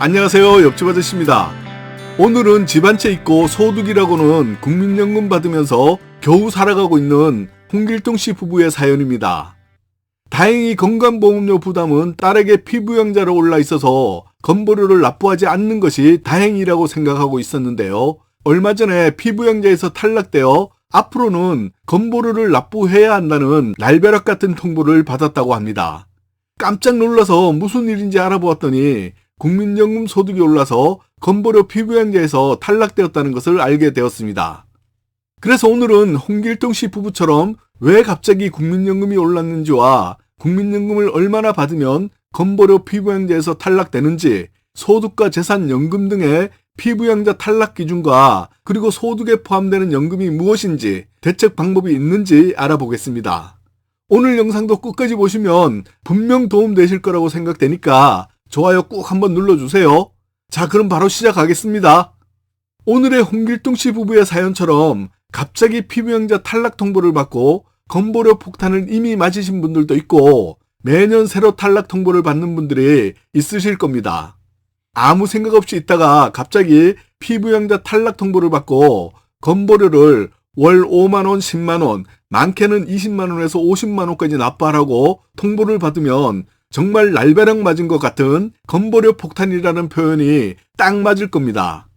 안녕하세요, 옆집 아저씨입니다. 오늘은 집 한 채 있고 소득이라고는 국민연금 받으면서 겨우 살아가고 있는 홍길동씨 부부의 사연입니다. 다행히 건강보험료 부담은 딸에게 피부양자로 올라 있어서 건보료를 납부하지 않는 것이 다행이라고 생각하고 있었는데요. 얼마 전에 피부양자에서 탈락되어 앞으로는 건보료를 납부해야 한다는 날벼락 같은 통보를 받았다고 합니다. 깜짝 놀라서 무슨 일인지 알아보았더니 국민연금 소득이 올라서 건보료 피부양자에서 탈락되었다는 것을 알게 되었습니다. 그래서 오늘은 홍길동씨 부부처럼 왜 갑자기 국민연금이 올랐는지와 국민연금을 얼마나 받으면 건보료 피부양자에서 탈락되는지, 소득과 재산, 연금 등의 피부양자 탈락 기준과 그리고 소득에 포함되는 연금이 무엇인지, 대책 방법이 있는지 알아보겠습니다. 오늘 영상도 끝까지 보시면 분명 도움 되실 거라고 생각되니까 좋아요 꾹 한번 눌러주세요. 자, 그럼 바로 시작하겠습니다. 오늘의 홍길동씨 부부의 사연처럼 갑자기 피부양자 탈락 통보를 받고 건보료 폭탄을 이미 맞으신 분들도 있고 매년 새로 탈락 통보를 받는 분들이 있으실 겁니다. 아무 생각 없이 있다가 갑자기 피부양자 탈락 통보를 받고 건보료를 월 5만원, 10만원, 많게는 20만원에서 50만원까지 납부하라고 통보를 받으면 정말 날벼락 맞은 것 같은 건보료 폭탄이라는 표현이 딱 맞을 겁니다.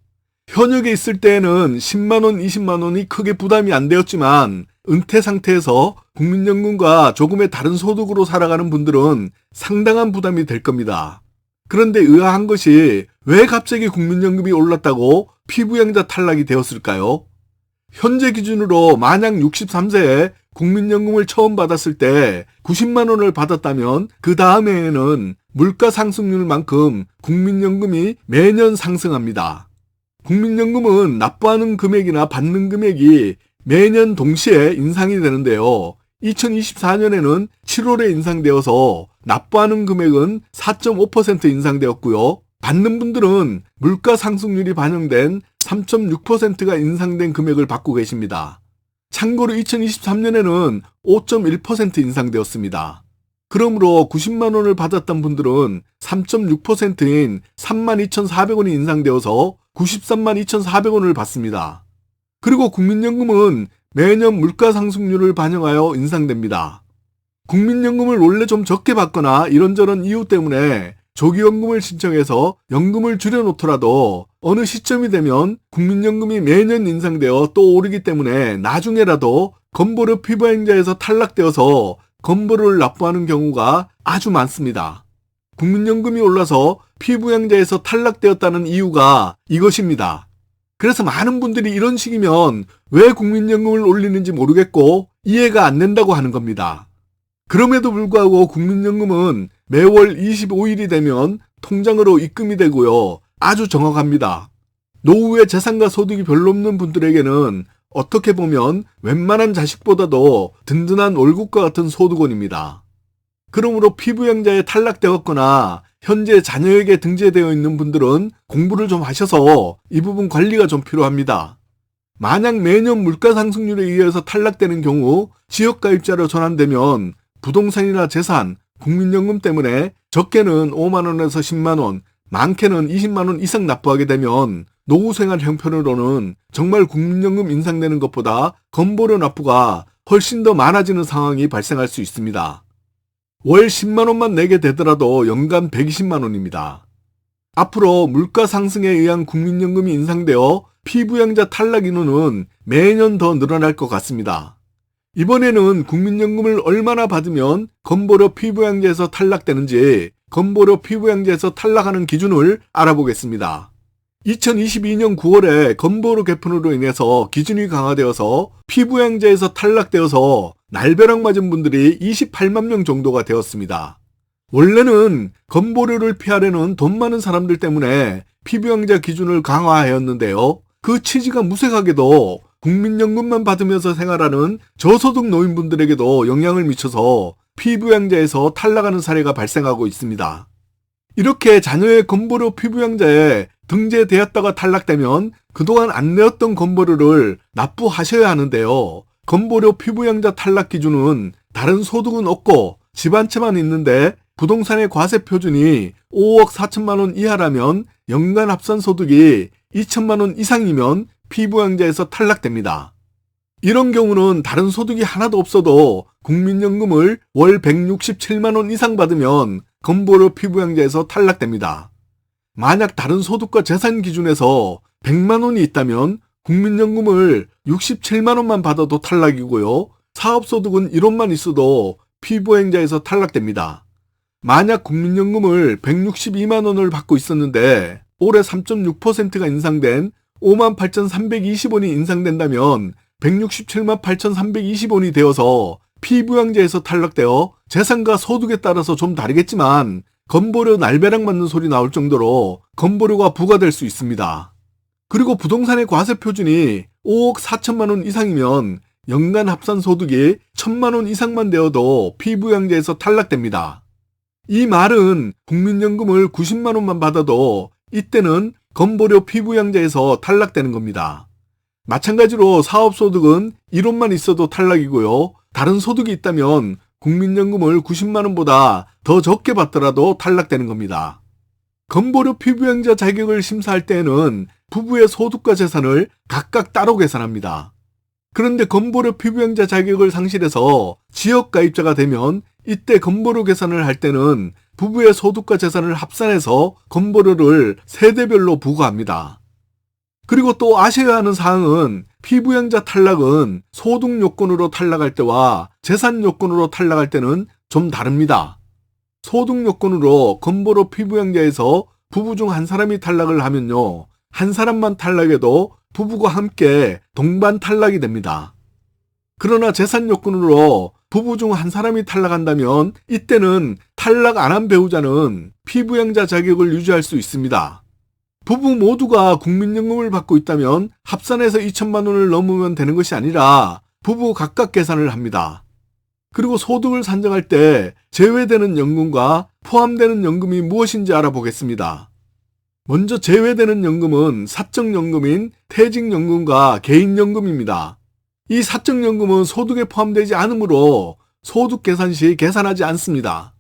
현역에 있을 때에는 10만원, 20만원이 크게 부담이 안 되었지만 은퇴 상태에서 국민연금과 조금의 다른 소득으로 살아가는 분들은 상당한 부담이 될 겁니다. 그런데 의아한 것이 왜 갑자기 국민연금이 올랐다고 피부양자 탈락이 되었을까요? 현재 기준으로 만약 63세에 국민연금을 처음 받았을 때 90만 원을 받았다면 그 다음해에는 물가 상승률만큼 국민연금이 매년 상승합니다. 국민연금은 납부하는 금액이나 받는 금액이 매년 동시에 인상이 되는데요. 2024년에는 7월에 인상되어서 납부하는 금액은 4.5% 인상되었고요. 받는 분들은 물가 상승률이 반영된 3.6%가 인상된 금액을 받고 계십니다. 참고로 2023년에는 5.1% 인상되었습니다. 그러므로 90만 원을 받았던 분들은 3.6%인 32,400원이 인상되어서 93만 2,400원을 받습니다. 그리고 국민연금은 매년 물가 상승률을 반영하여 인상됩니다. 국민연금을 원래 좀 적게 받거나 이런저런 이유 때문에 조기연금을 신청해서 연금을 줄여놓더라도 어느 시점이 되면 국민연금이 매년 인상되어 또 오르기 때문에 나중에라도 건보료 피부양자에서 탈락되어서 건보료를 납부하는 경우가 아주 많습니다. 국민연금이 올라서 피부양자에서 탈락되었다는 이유가 이것입니다. 그래서 많은 분들이 이런 식이면 왜 국민연금을 올리는지 모르겠고 이해가 안 된다고 하는 겁니다. 그럼에도 불구하고 국민연금은 매월 25일이 되면 통장으로 입금이 되고요. 아주 정확합니다. 노후에 재산과 소득이 별로 없는 분들에게는 어떻게 보면 웬만한 자식보다도 든든한 월급과 같은 소득원입니다. 그러므로 피부양자에 탈락되었거나 현재 자녀에게 등재되어 있는 분들은 공부를 좀 하셔서 이 부분 관리가 좀 필요합니다. 만약 매년 물가 상승률에 의해서 탈락되는 경우 지역가입자로 전환되면 부동산이나 재산, 국민연금 때문에 적게는 5만원에서 10만원, 많게는 20만원 이상 납부하게 되면 노후생활 형편으로는 정말 국민연금 인상되는 것보다 건보료 납부가 훨씬 더 많아지는 상황이 발생할 수 있습니다. 월 10만원만 내게 되더라도 연간 120만원입니다. 앞으로 물가 상승에 의한 국민연금이 인상되어 피부양자 탈락 인원은 매년 더 늘어날 것 같습니다. 이번에는 국민연금을 얼마나 받으면 건보료 피부양자에서 탈락되는지 건보료 피부양자에서 탈락하는 기준을 알아보겠습니다. 2022년 9월에 건보료 개편으로 인해서 기준이 강화되어서 피부양자에서 탈락되어서 날벼락 맞은 분들이 28만 명 정도가 되었습니다. 원래는 건보료를 피하려는 돈 많은 사람들 때문에 피부양자 기준을 강화하였는데요. 그 취지가 무색하게도 국민연금만 받으면서 생활하는 저소득 노인분들에게도 영향을 미쳐서 피부양자에서 탈락하는 사례가 발생하고 있습니다. 이렇게 자녀의 건보료 피부양자에 등재되었다가 탈락되면 그동안 안 내었던 건보료를 납부하셔야 하는데요. 건보료 피부양자 탈락 기준은 다른 소득은 없고 집 한 채만 있는데 부동산의 과세 표준이 5억 4천만 원 이하라면 연간 합산 소득이 2천만 원 이상이면 피부양자에서 탈락됩니다. 이런 경우는 다른 소득이 하나도 없어도 국민연금을 월 167만 원 이상 받으면 건보료 피부양자에서 탈락됩니다. 만약 다른 소득과 재산 기준에서 100만 원이 있다면 국민연금을 67만 원만 받아도 탈락이고요. 사업소득은 1원만 있어도 피부양자에서 탈락됩니다. 만약 국민연금을 162만 원을 받고 있었는데 올해 3.6%가 인상된 58,320원이 인상된다면 167만 8,320원이 되어서 피부양자에서 탈락되어 재산과 소득에 따라서 좀 다르겠지만 건보료 날벼락 맞는 소리 나올 정도로 건보료가 부과될 수 있습니다. 그리고 부동산의 과세표준이 5억 4천만 원 이상이면 연간 합산 소득이 1,000만 원 이상만 되어도 피부양자에서 탈락됩니다. 이 말은 국민연금을 90만 원만 받아도 이때는 건보료 피부양자에서 탈락되는 겁니다. 마찬가지로 사업소득은 1원만 있어도 탈락이고요. 다른 소득이 있다면 국민연금을 90만 원보다 더 적게 받더라도 탈락되는 겁니다. 건보료 피부양자 자격을 심사할 때에는 부부의 소득과 재산을 각각 따로 계산합니다. 그런데 건보료 피부양자 자격을 상실해서 지역가입자가 되면 이때 건보료 계산을 할 때는 부부의 소득과 재산을 합산해서 건보료를 세대별로 부과합니다. 그리고 또 아셔야 하는 사항은 피부양자 탈락은 소득 요건으로 탈락할 때와 재산 요건으로 탈락할 때는 좀 다릅니다. 소득 요건으로 건보료 피부양자에서 부부 중 한 사람이 탈락을 하면요. 한 사람만 탈락해도 부부가 함께 동반 탈락이 됩니다. 그러나 재산 요건으로 부부 중 한 사람이 탈락한다면 이때는 탈락 안 한 배우자는 피부양자 자격을 유지할 수 있습니다. 부부 모두가 국민연금을 받고 있다면 합산해서 2천만 원을 넘으면 되는 것이 아니라 부부 각각 계산을 합니다. 그리고 소득을 산정할 때 제외되는 연금과 포함되는 연금이 무엇인지 알아보겠습니다. 먼저 제외되는 연금은 사적연금인 퇴직연금과 개인연금입니다. 이 사적연금은 소득에 포함되지 않으므로 소득 계산 시 계산하지 않습니다.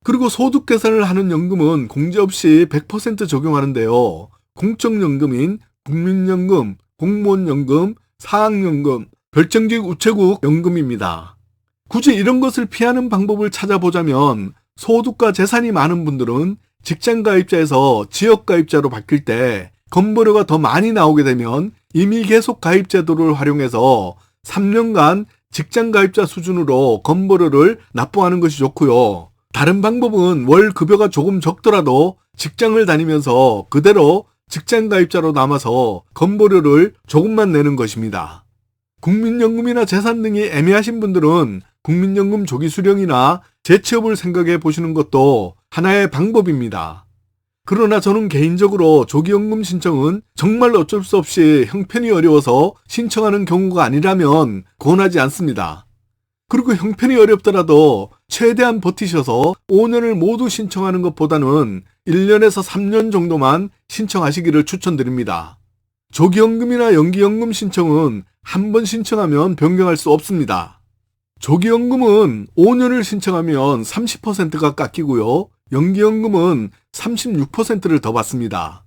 그리고 소득 계산을 하는 연금은 공제 없이 100% 적용하는데요. 공적연금인 국민연금, 공무원연금, 사학연금, 별정직 우체국 연금입니다. 굳이 이런 것을 피하는 방법을 찾아보자면 소득과 재산이 많은 분들은 직장가입자에서 지역가입자로 바뀔 때 건보료가 더 많이 나오게 되면 이미 계속 가입 제도를 활용해서 3년간 직장가입자 수준으로 건보료를 납부하는 것이 좋고요. 다른 방법은 월 급여가 조금 적더라도 직장을 다니면서 그대로 직장가입자로 남아서 건보료를 조금만 내는 것입니다. 국민연금이나 재산 등이 애매하신 분들은 국민연금 조기 수령이나 재취업을 생각해 보시는 것도 하나의 방법입니다. 그러나 저는 개인적으로 조기연금 신청은 정말 어쩔 수 없이 형편이 어려워서 신청하는 경우가 아니라면 권하지 않습니다. 그리고 형편이 어렵더라도 최대한 버티셔서 5년을 모두 신청하는 것보다는 1년에서 3년 정도만 신청하시기를 추천드립니다. 조기연금이나 연기연금 신청은 한 번 신청하면 변경할 수 없습니다. 조기연금은 5년을 신청하면 30%가 깎이고요. 연기연금은 36%를 더 받습니다.